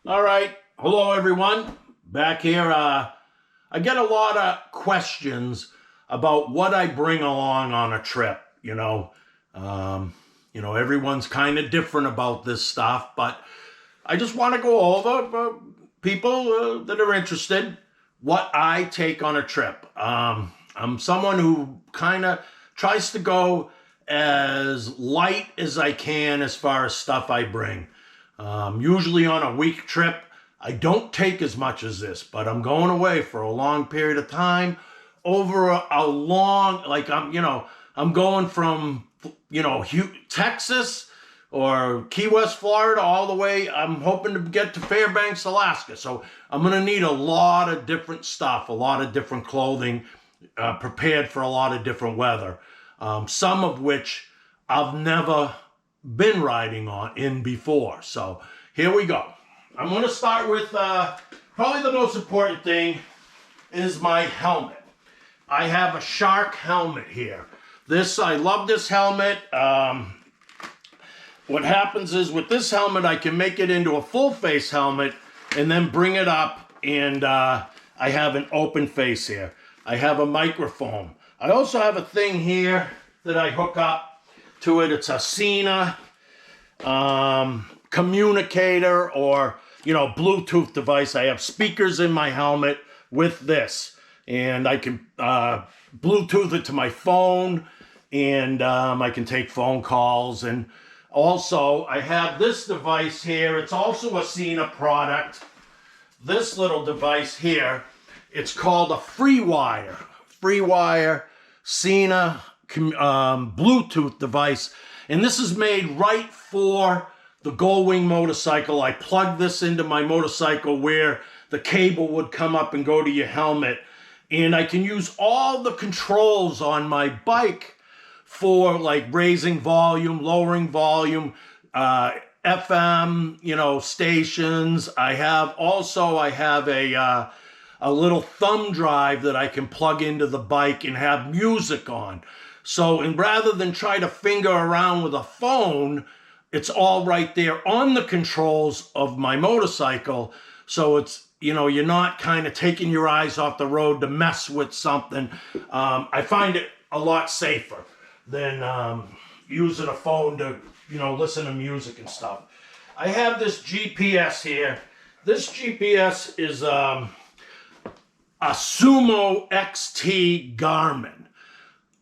All right. Hello, everyone. Back here. I get a lot of questions about what I bring along on a trip. Everyone's kind of different about this stuff, but I just want to go over people that are interested what I take on a trip. I'm someone who kind of tries to go as light as I can as far as stuff I bring. Usually on a week trip, I don't take as much as this, but I'm going away for a long period of time over a long, like I'm going from, Texas or Key West, Florida, all the way. I'm hoping to get to Fairbanks, Alaska. So I'm going to need a lot of different stuff, a lot of different clothing, prepared for a lot of different weather. Some of which I've never been riding in before. So here we go. I'm going to start with probably the most important thing is my helmet. I have a Shark helmet here. I love this helmet. What happens is with this helmet, I can make it into a full face helmet and then bring it up, and I have an open face here. I have a microphone. I also have a thing here that I hook up to it. It's a Sena communicator or Bluetooth device. I have speakers in my helmet with this, and I can Bluetooth it to my phone, and I can take phone calls. And also I have this device here. It's also a Sena product. This little device here, it's called a FreeWire Sena Bluetooth device, and this is made right for the Goldwing motorcycle. I plug this into my motorcycle where the cable would come up and go to your helmet, and I can use all the controls on my bike for like raising volume, lowering volume, FM, stations. I have a little thumb drive that I can plug into the bike and have music on. So, and rather than try to finger around with a phone, it's all right there on the controls of my motorcycle. So it's, you're not kind of taking your eyes off the road to mess with something. I find it a lot safer than using a phone to, listen to music and stuff. I have this GPS here. This GPS is a Sumo XT Garmin.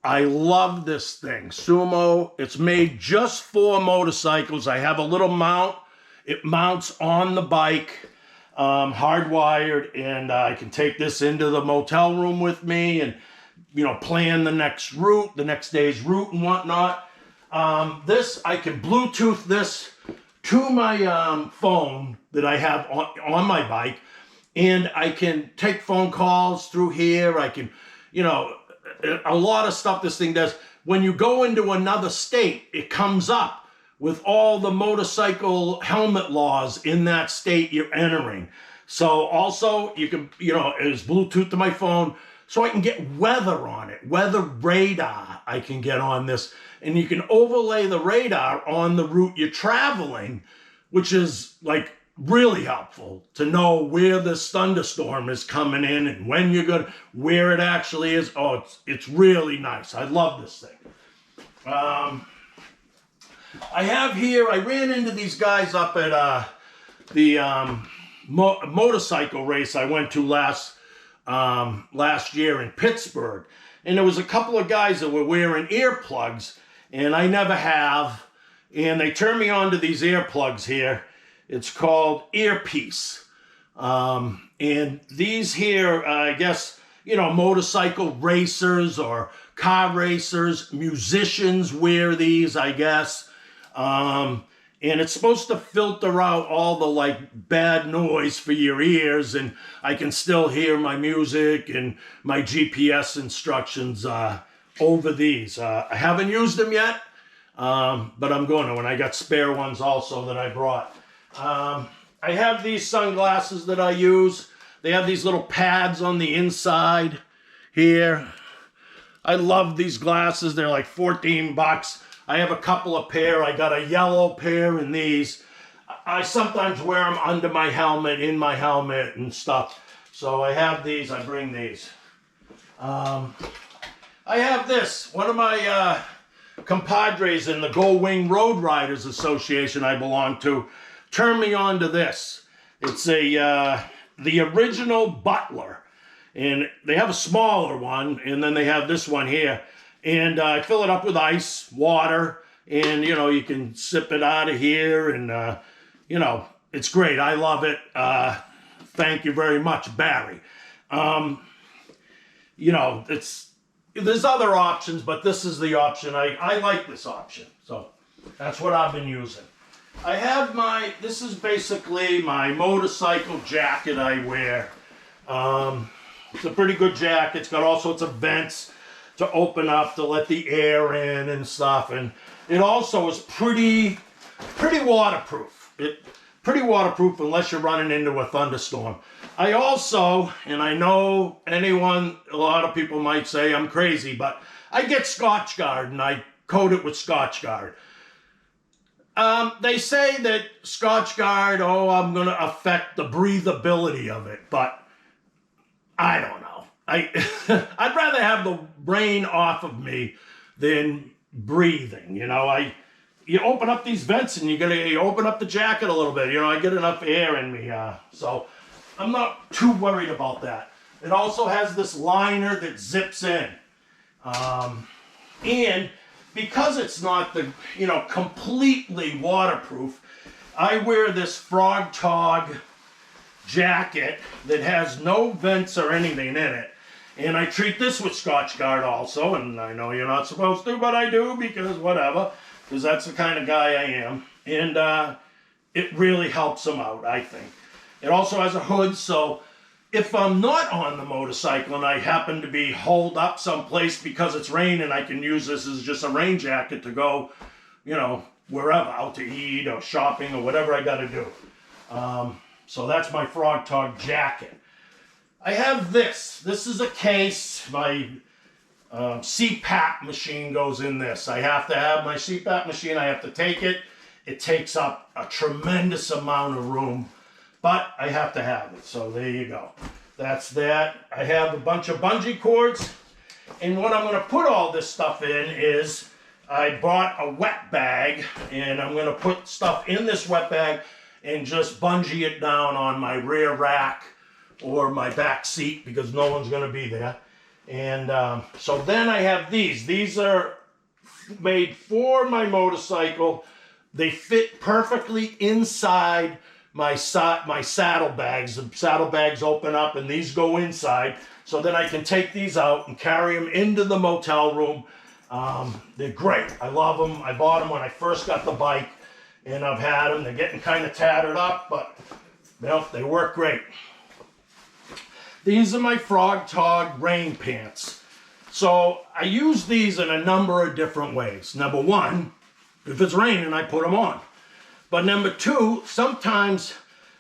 I love this thing. Sumo, it's made just for motorcycles. I have a little mount. It mounts on the bike, hardwired, and I can take this into the motel room with me and, plan the next day's route and whatnot. I can Bluetooth this to my phone that I have on my bike, and I can take phone calls through here. I can, a lot of stuff this thing does. When you go into another state, it comes up with all the motorcycle helmet laws in that state you're entering. So also you can, it's Bluetooth to my phone, so I can get weather on it. Weather radar I can get on this, and you can overlay the radar on the route you're traveling, which is like really helpful to know where this thunderstorm is coming in and when where it actually is. Oh, it's really nice. I love this thing. I ran into these guys up at the motorcycle race I went to last year in Pittsburgh, and there was a couple of guys that were wearing earplugs, and I never have, and they turned me on to these earplugs here. It's called Earpiece. And these here, I guess, motorcycle racers or car racers, musicians wear these, I guess. And it's supposed to filter out all the bad noise for your ears, and I can still hear my music and my GPS instructions over these. I haven't used them yet, but I'm going to, and I got spare ones also that I brought. I have these sunglasses that I use. They have these little pads on the inside here. I love these glasses. They're like $14. I have a couple of pair. I got a yellow pair and these. I sometimes wear them under my helmet, in my helmet and stuff. So I have these, I bring these. I have this, one of my compadres in the Gold Wing Road Riders Association I belong to, turned me on to this. It's the original Butler. And they have a smaller one, and then they have this one here. And I fill it up with ice, water, and, you know, you can sip it out of here, and, you know, it's great. I love it. Thank you very much, Barry. You know, there's other options, but this is the option. I like this option, so that's what I've been using. I have this is basically my motorcycle jacket I wear. It's a pretty good jacket. It's got all sorts of vents to open up to let the air in and stuff. And it also is pretty waterproof. Pretty waterproof unless you're running into a thunderstorm. I also, and I know a lot of people might say I'm crazy, but I get Scotch Guard and I coat it with Scotch Guard. They say that Scotch Guard, I'm going to affect the breathability of it, but I don't know. I'd rather have the rain off of me than breathing. You know, you open up these vents and you open up the jacket a little bit. You know, I get enough air in me, so I'm not too worried about that. It also has this liner that zips in, and because it's not completely waterproof, I wear this Frog Tog jacket that has no vents or anything in it. And I treat this with Scotch Guard also, and I know you're not supposed to, but I do because whatever, because that's the kind of guy I am. And it really helps them out, I think. It also has a hood, so if I'm not on the motorcycle and I happen to be holed up someplace because it's raining, I can use this as just a rain jacket to go, you know, wherever, out to eat or shopping or whatever I got to do. So that's my Frog Tog jacket. I have this. This is a case. My CPAP machine goes in this. I have to have my CPAP machine. I have to take it. It takes up a tremendous amount of room, but I have to have it. So there you go. That's that. I have a bunch of bungee cords. And what I'm going to put all this stuff in is I bought a wet bag, and I'm going to put stuff in this wet bag and just bungee it down on my rear rack or my back seat because no one's going to be there. And so then I have these. These are made for my motorcycle. They fit perfectly inside my saddlebags. The saddlebags open up and these go inside. So then I can take these out and carry them into the motel room. They're great. I love them. I bought them when I first got the bike. And I've had them. They're getting kind of tattered up, but they work great. These are my Frog Tog rain pants. So I use these in a number of different ways. Number one, if it's raining, I put them on. But number two, sometimes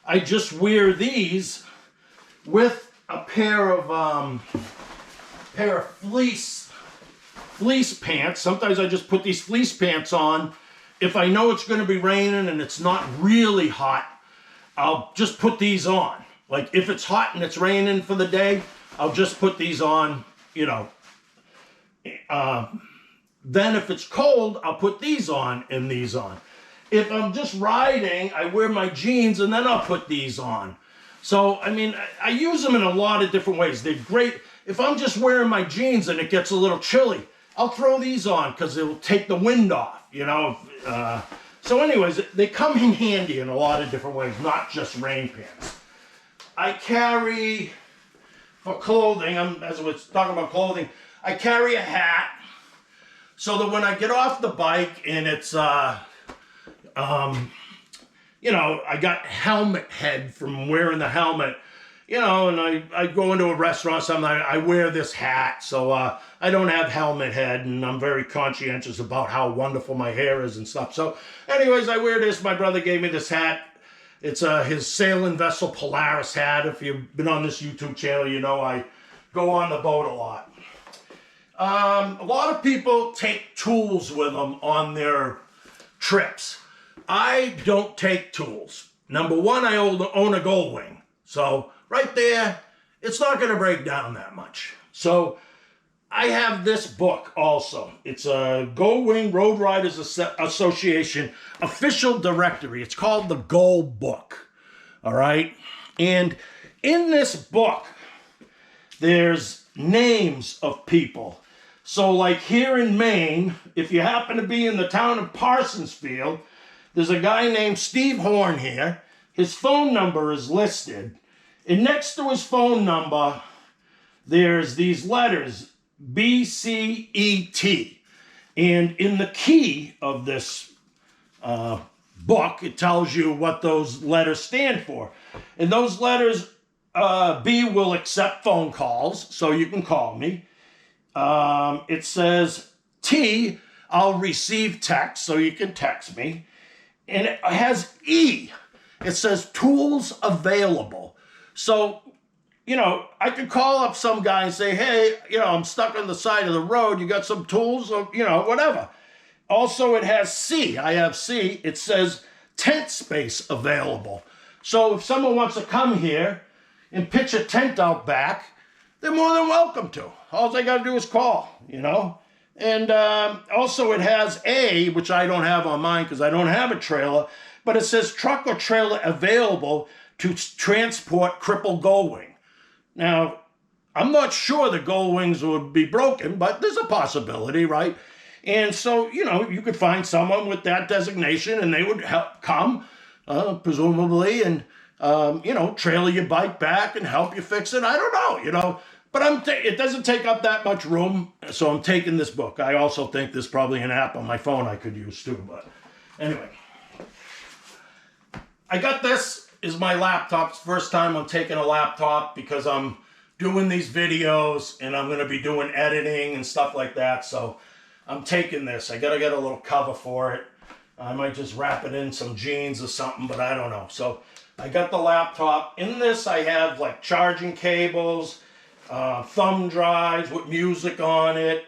I just wear these with a pair of fleece pants. Sometimes I just put these fleece pants on. If I know it's going to be raining and it's not really hot, I'll just put these on. Like if it's hot and it's raining for the day, I'll just put these on, you know. Then if it's cold, I'll put these on and these on. If I'm just riding, I wear my jeans and then I'll put these on. So, I mean, I use them in a lot of different ways. They're great. If I'm just wearing my jeans and it gets a little chilly, I'll throw these on because it'll take the wind off, you know. So anyways, they come in handy in a lot of different ways, not just rain pants. I carry, for clothing, as we're talking about clothing, I carry a hat so that when I get off the bike and it's, you know, I got helmet head from wearing the helmet, you know, and I go into a restaurant, something, I wear this hat, so I don't have helmet head, and I'm very conscientious about how wonderful my hair is and stuff. So anyways, I wear this. My brother gave me this hat. It's his sailing vessel Polaris hat. If you've been on this YouTube channel, you know I go on the boat a lot. A lot of people take tools with them on their trips. I don't take tools. Number one, I own a gold wing. So right there, it's not going to break down that much. So I have this book also. It's a Gold Wing Road Riders Association official directory. It's called the Gold Book. All right. And in this book, there's names of people. So like here in Maine, if you happen to be in the town of Parsonsfield, there's a guy named Steve Horn here. His phone number is listed. And next to his phone number, there's these letters, B-C-E-T. And in the key of this book, it tells you what those letters stand for. And those letters, B will accept phone calls, so you can call me. It says T, I'll receive text, so you can text me. And it has E. It says tools available. So, you know, I could call up some guy and say, hey, you know, I'm stuck on the side of the road. You got some tools or, you know, whatever. Also, it has C. I have C. It says tent space available. So if someone wants to come here and pitch a tent out back, they're more than welcome to. All they got to do is call, you know. And also it has A, which I don't have on mine because I don't have a trailer, but it says truck or trailer available to transport crippled gold wing. Now, I'm not sure the gold wings would be broken, but there's a possibility, right? And so, you know, you could find someone with that designation and they would come, presumably, and, you know, trailer your bike back and help you fix it. I don't know, you know. But it doesn't take up that much room, so I'm taking this book. I also think there's probably an app on my phone I could use too, but anyway. I got this is my laptop. It's the first time I'm taking a laptop because I'm doing these videos and I'm going to be doing editing and stuff like that, so I'm taking this. I got to get a little cover for it. I might just wrap it in some jeans or something, but I don't know. So I got the laptop. In this I have like charging cables, thumb drives with music on it,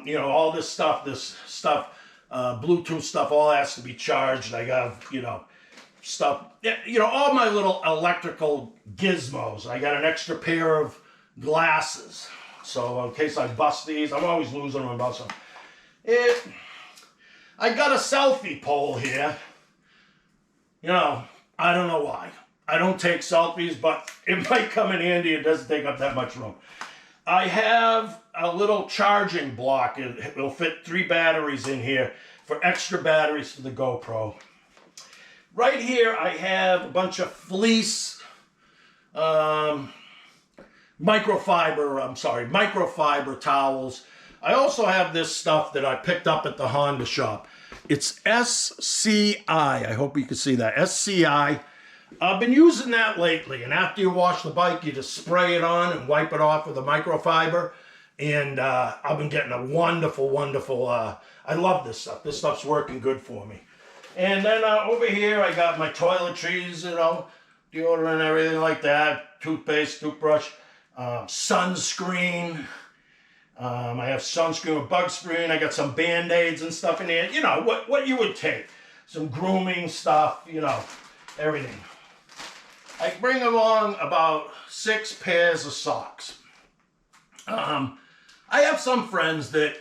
you know, all this stuff, Bluetooth stuff, all has to be charged. I got, you know, stuff, you know, all my little electrical gizmos. I got an extra pair of glasses, so in case I bust these, I'm always losing them and busting them. I got a selfie pole here. You know, I don't know why. I don't take selfies, but it might come in handy. It doesn't take up that much room. I have a little charging block. It will fit 3 batteries in here for extra batteries for the GoPro. Right here, I have a bunch of fleece, microfiber towels. I also have this stuff that I picked up at the Honda shop. It's SCI. I hope you can see that. SCI. I've been using that lately, and after you wash the bike, you just spray it on and wipe it off with a microfiber, and I've been getting a wonderful, I love this stuff. This stuff's working good for me. And then over here, I got my toiletries, you know, deodorant and everything like that, toothpaste, toothbrush, sunscreen. I have sunscreen with bug screen. I got some Band-Aids and stuff in here. You know, what you would take. Some grooming stuff, you know, everything. I bring along about 6 pairs of socks. I have some friends that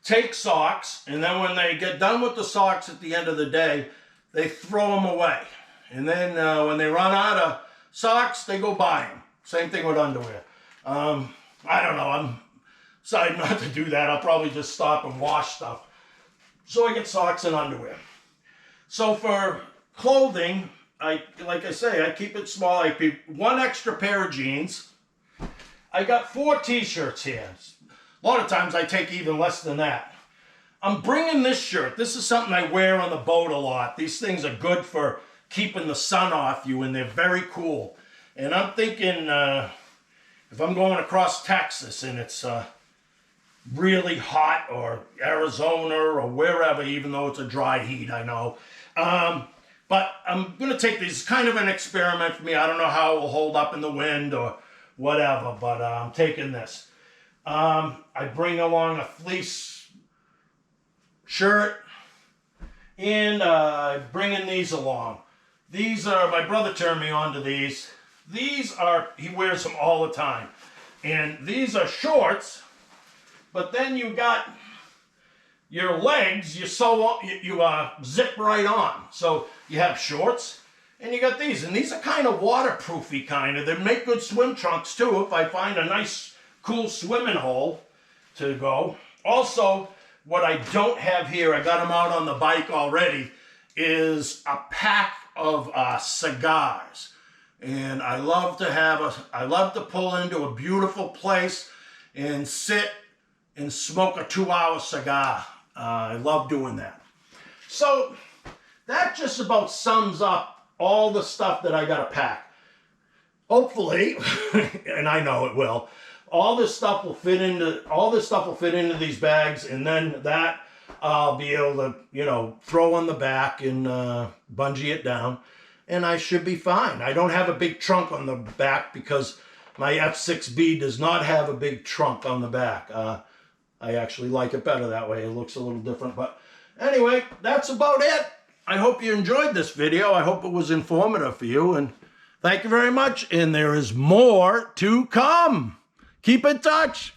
take socks, and then when they get done with the socks at the end of the day, they throw them away. And then when they run out of socks, they go buy them. Same thing with underwear. I don't know. I'm deciding not to do that. I'll probably just stop and wash stuff. So I get socks and underwear. So for clothing, like I say, I keep it small. I keep 1 extra pair of jeans. I got 4 t-shirts here. A lot of times I take even less than that. I'm bringing this shirt. This is something I wear on the boat a lot. These things are good for keeping the sun off you, and they're very cool. And I'm thinking if I'm going across Texas and it's really hot, or Arizona or wherever, even though it's a dry heat, I know. But I'm going to take these. It's kind of an experiment for me. I don't know how it will hold up in the wind or whatever, but I'm taking this. I bring along a fleece shirt, and bringing these along. These are, my brother turned me on to these. These are, he wears them all the time. And these are shorts, but then you got your legs, you zip right on. So you have shorts, and you got these. And these are kind of waterproofy kind of. They make good swim trunks too if I find a nice, cool swimming hole to go. Also, what I don't have here, I got them out on the bike already, is a pack of cigars. And I love to pull into a beautiful place and sit and smoke a 2-hour cigar. I love doing that. So that just about sums up all the stuff that I got to pack. Hopefully, and I know it will, all this stuff will fit into these bags, and then that I'll be able to, you know, throw on the back and bungee it down, and I should be fine. I don't have a big trunk on the back because my F6B does not have a big trunk on the back. I actually like it better that way. It looks a little different. But anyway, that's about it. I hope you enjoyed this video. I hope it was informative for you. And thank you very much. And there is more to come. Keep in touch.